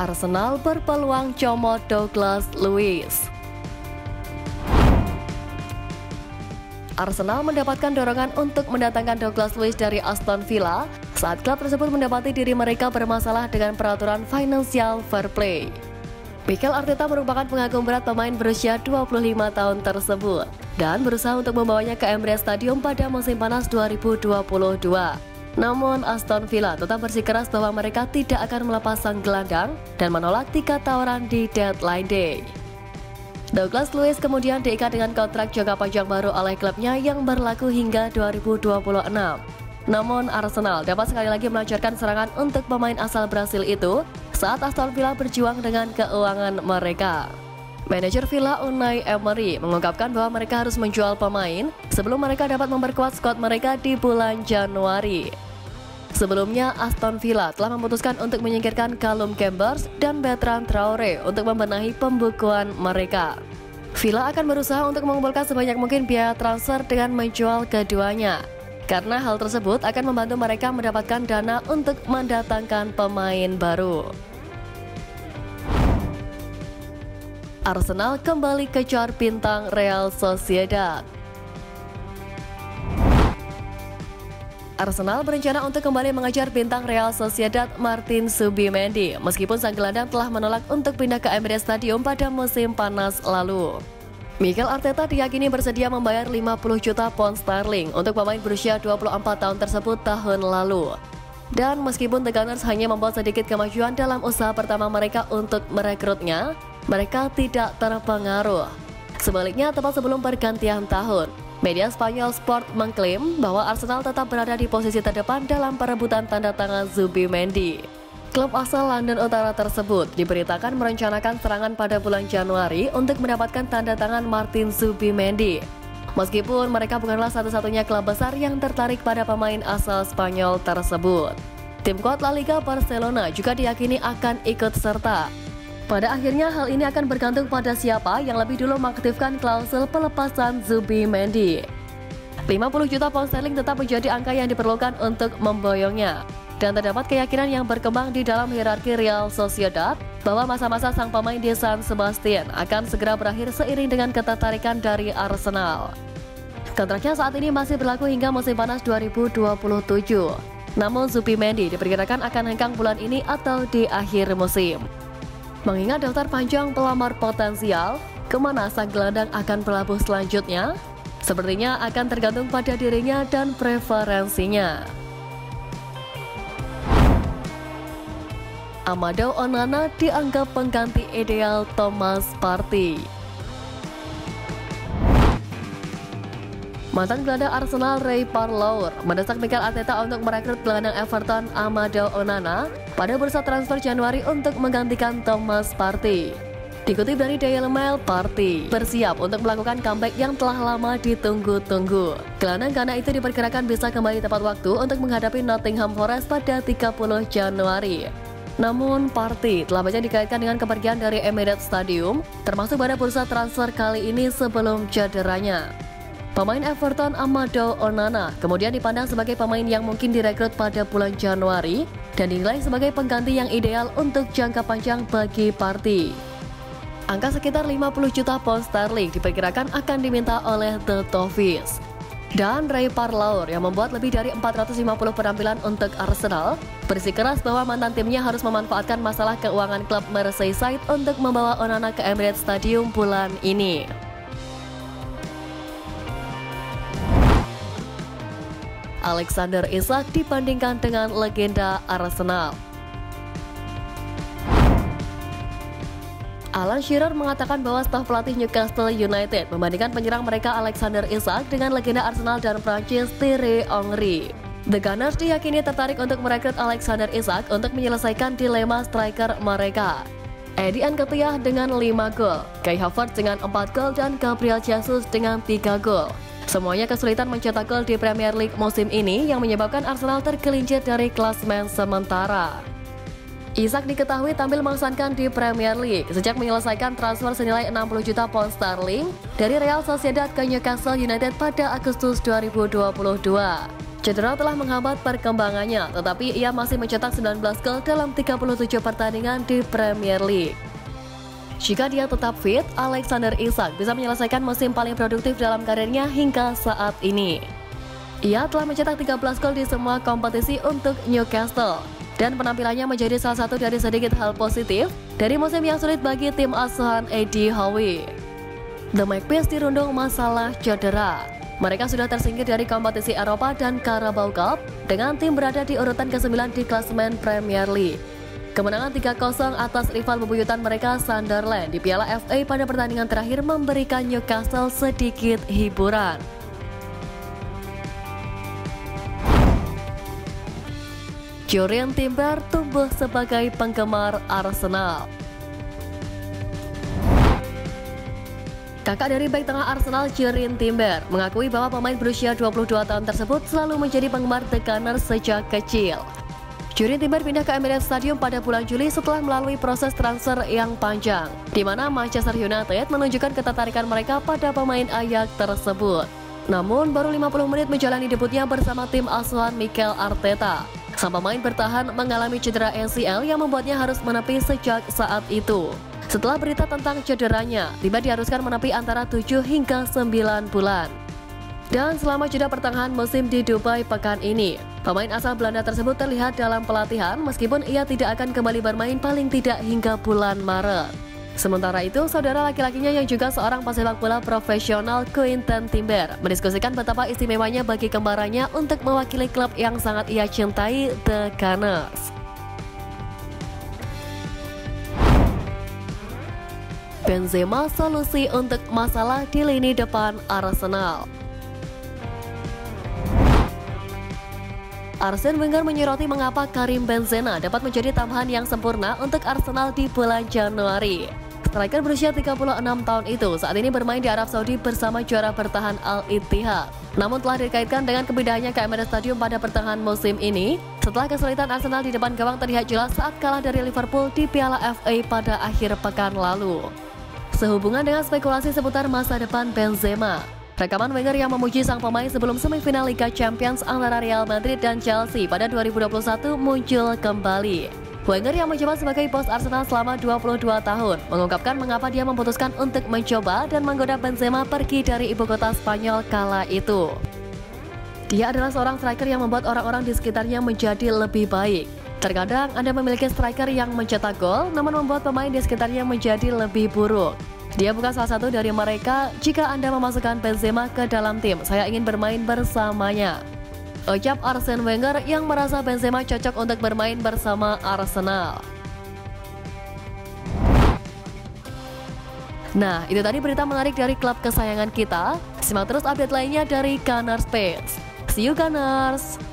Arsenal berpeluang comot Douglas Luiz. Arsenal mendapatkan dorongan untuk mendatangkan Douglas Luiz dari Aston Villa saat klub tersebut mendapati diri mereka bermasalah dengan peraturan financial fair play. Mikel Arteta merupakan pengagum berat pemain berusia 25 tahun tersebut dan berusaha untuk membawanya ke Emirates Stadium pada musim panas 2022. Namun Aston Villa tetap bersikeras bahwa mereka tidak akan melepas sang gelandang dan menolak 3 tawaran di deadline day. Douglas Luiz kemudian diikat dengan kontrak jangka panjang baru oleh klubnya yang berlaku hingga 2026. Namun Arsenal dapat sekali lagi melancarkan serangan untuk pemain asal Brasil itu saat Aston Villa berjuang dengan keuangan mereka. Manajer Villa Unai Emery mengungkapkan bahwa mereka harus menjual pemain sebelum mereka dapat memperkuat skuad mereka di bulan Januari. Sebelumnya, Aston Villa telah memutuskan untuk menyingkirkan Callum Chambers dan Bertrand Traore untuk membenahi pembukuan mereka. Villa akan berusaha untuk mengumpulkan sebanyak mungkin biaya transfer dengan menjual keduanya, karena hal tersebut akan membantu mereka mendapatkan dana untuk mendatangkan pemain baru. Arsenal kembali kejar bintang Real Sociedad. Arsenal berencana untuk kembali mengejar bintang Real Sociedad Martin Zubimendi meskipun sang gelandang telah menolak untuk pindah ke Emirates Stadium pada musim panas lalu. Mikel Arteta diyakini bersedia membayar 50 juta pound sterling untuk pemain berusia 24 tahun tersebut tahun lalu. Dan meskipun The Gunners hanya membawa sedikit kemajuan dalam usaha pertama mereka untuk merekrutnya, mereka tidak terpengaruh. Sebaliknya, tepat sebelum pergantian tahun, media Spanyol Sport mengklaim bahwa Arsenal tetap berada di posisi terdepan dalam perebutan tanda tangan Zubimendi. Klub asal London Utara tersebut diberitakan merencanakan serangan pada bulan Januari untuk mendapatkan tanda tangan Martin Zubimendi. Meskipun mereka bukanlah satu-satunya klub besar yang tertarik pada pemain asal Spanyol tersebut. Tim kuat La Liga Barcelona juga diyakini akan ikut serta. Pada akhirnya hal ini akan bergantung pada siapa yang lebih dulu mengaktifkan klausul pelepasan Zubimendi. 50 juta pound sterling tetap menjadi angka yang diperlukan untuk memboyongnya. Dan terdapat keyakinan yang berkembang di dalam hierarki Real Sociedad bahwa masa-masa sang pemain di San Sebastian akan segera berakhir seiring dengan ketertarikan dari Arsenal. Kontraknya saat ini masih berlaku hingga musim panas 2027. Namun Zubimendi diperkirakan akan hengkang bulan ini atau di akhir musim. Mengingat daftar panjang pelamar potensial, kemana sang gelandang akan berlabuh selanjutnya? Sepertinya akan tergantung pada dirinya dan preferensinya. Amadou Onana dianggap pengganti ideal Thomas Partey. Mantan gelandang Arsenal Ray Parlour mendesak Mikel Arteta untuk merekrut gelandang Everton Amadou Onana pada bursa transfer Januari untuk menggantikan Thomas Partey. Dikutip dari Daily Mail, Partey bersiap untuk melakukan comeback yang telah lama ditunggu-tunggu. Gelandang Ghana itu diperkirakan bisa kembali tepat waktu untuk menghadapi Nottingham Forest pada 30 Januari. Namun, Partey telah banyak dikaitkan dengan kepergian dari Emirates Stadium, termasuk pada bursa transfer kali ini sebelum cederanya. Pemain Everton Amadou Onana kemudian dipandang sebagai pemain yang mungkin direkrut pada bulan Januari dan dinilai sebagai pengganti yang ideal untuk jangka panjang bagi Partey. Angka sekitar 50 juta pound sterling diperkirakan akan diminta oleh The Toffees. Dan Ray Parlour yang membuat lebih dari 450 penampilan untuk Arsenal bersikeras bahwa mantan timnya harus memanfaatkan masalah keuangan klub Merseyside untuk membawa Onana ke Emirates Stadium bulan ini. Alexander Isak dibandingkan dengan legenda Arsenal. Alan Shearer mengatakan bahwa staf pelatih Newcastle United membandingkan penyerang mereka Alexander Isak dengan legenda Arsenal dan Prancis Thierry Henry. The Gunners diyakini tertarik untuk merekrut Alexander Isak untuk menyelesaikan dilema striker mereka. Eddie Nketiah dengan 5 gol, Kai Havertz dengan 4 gol dan Gabriel Jesus dengan 3 gol. Semuanya kesulitan mencetak gol di Premier League musim ini yang menyebabkan Arsenal tergelincir dari klasemen sementara. Isak diketahui tampil mengesankan di Premier League sejak menyelesaikan transfer senilai 60 juta pound sterling dari Real Sociedad ke Newcastle United pada Agustus 2022. Cedera telah menghambat perkembangannya, tetapi ia masih mencetak 19 gol dalam 37 pertandingan di Premier League. Jika dia tetap fit, Alexander Isak bisa menyelesaikan musim paling produktif dalam karirnya hingga saat ini. Ia telah mencetak 13 gol di semua kompetisi untuk Newcastle, dan penampilannya menjadi salah satu dari sedikit hal positif dari musim yang sulit bagi tim asuhan Eddie Howe. The Magpies dirundung masalah cedera. Mereka sudah tersingkir dari kompetisi Eropa dan Carabao Cup dengan tim berada di urutan ke-9 di klasemen Premier League. Kemenangan 3-0 atas rival bebuyutan mereka Sunderland di Piala FA pada pertandingan terakhir memberikan Newcastle sedikit hiburan. Jurrien Timber tumbuh sebagai penggemar Arsenal. Kakak dari bek tengah Arsenal, Jurrien Timber, mengakui bahwa pemain berusia 22 tahun tersebut selalu menjadi penggemar The Gunners sejak kecil. Jurrien Timber pindah ke Emirates Stadium pada bulan Juli setelah melalui proses transfer yang panjang, di mana Manchester United menunjukkan ketertarikan mereka pada pemain Ajax tersebut. Namun, baru 50 menit menjalani debutnya bersama tim asuhan Mikel Arteta, sang pemain bertahan mengalami cedera ACL yang membuatnya harus menepi sejak saat itu. Setelah berita tentang cederanya, Timber diharuskan menepi antara 7 hingga 9 bulan. Dan selama jeda pertengahan musim di Dubai pekan ini, pemain asal Belanda tersebut terlihat dalam pelatihan meskipun ia tidak akan kembali bermain paling tidak hingga bulan Maret. Sementara itu, saudara laki-lakinya yang juga seorang pesepak bola profesional, Quinten Timber, mendiskusikan betapa istimewanya bagi kembarannya untuk mewakili klub yang sangat ia cintai, The Gunners. Benzema solusi untuk masalah di lini depan Arsenal. Arsene Wenger menyoroti mengapa Karim Benzema dapat menjadi tambahan yang sempurna untuk Arsenal di bulan Januari. Striker berusia 36 tahun itu saat ini bermain di Arab Saudi bersama juara bertahan Al Ittihad. Namun telah dikaitkan dengan kepindahannya ke Emirates Stadium pada pertengahan musim ini, setelah kesulitan Arsenal di depan gawang terlihat jelas saat kalah dari Liverpool di Piala FA pada akhir pekan lalu. Sehubungan dengan spekulasi seputar masa depan Benzema, rekaman Wenger yang memuji sang pemain sebelum semifinal Liga Champions antara Real Madrid dan Chelsea pada 2021 muncul kembali. Wenger yang menjabat sebagai bos Arsenal selama 22 tahun mengungkapkan mengapa dia memutuskan untuk mencoba dan menggoda Benzema pergi dari ibu kota Spanyol kala itu. Dia adalah seorang striker yang membuat orang-orang di sekitarnya menjadi lebih baik. Terkadang Anda memiliki striker yang mencetak gol namun membuat pemain di sekitarnya menjadi lebih buruk. Dia bukan salah satu dari mereka. Jika Anda memasukkan Benzema ke dalam tim, saya ingin bermain bersamanya, ucap Arsene Wenger yang merasa Benzema cocok untuk bermain bersama Arsenal. Nah, itu tadi berita menarik dari klub kesayangan kita. Simak terus update lainnya dari Gunners Page. See you Gunners!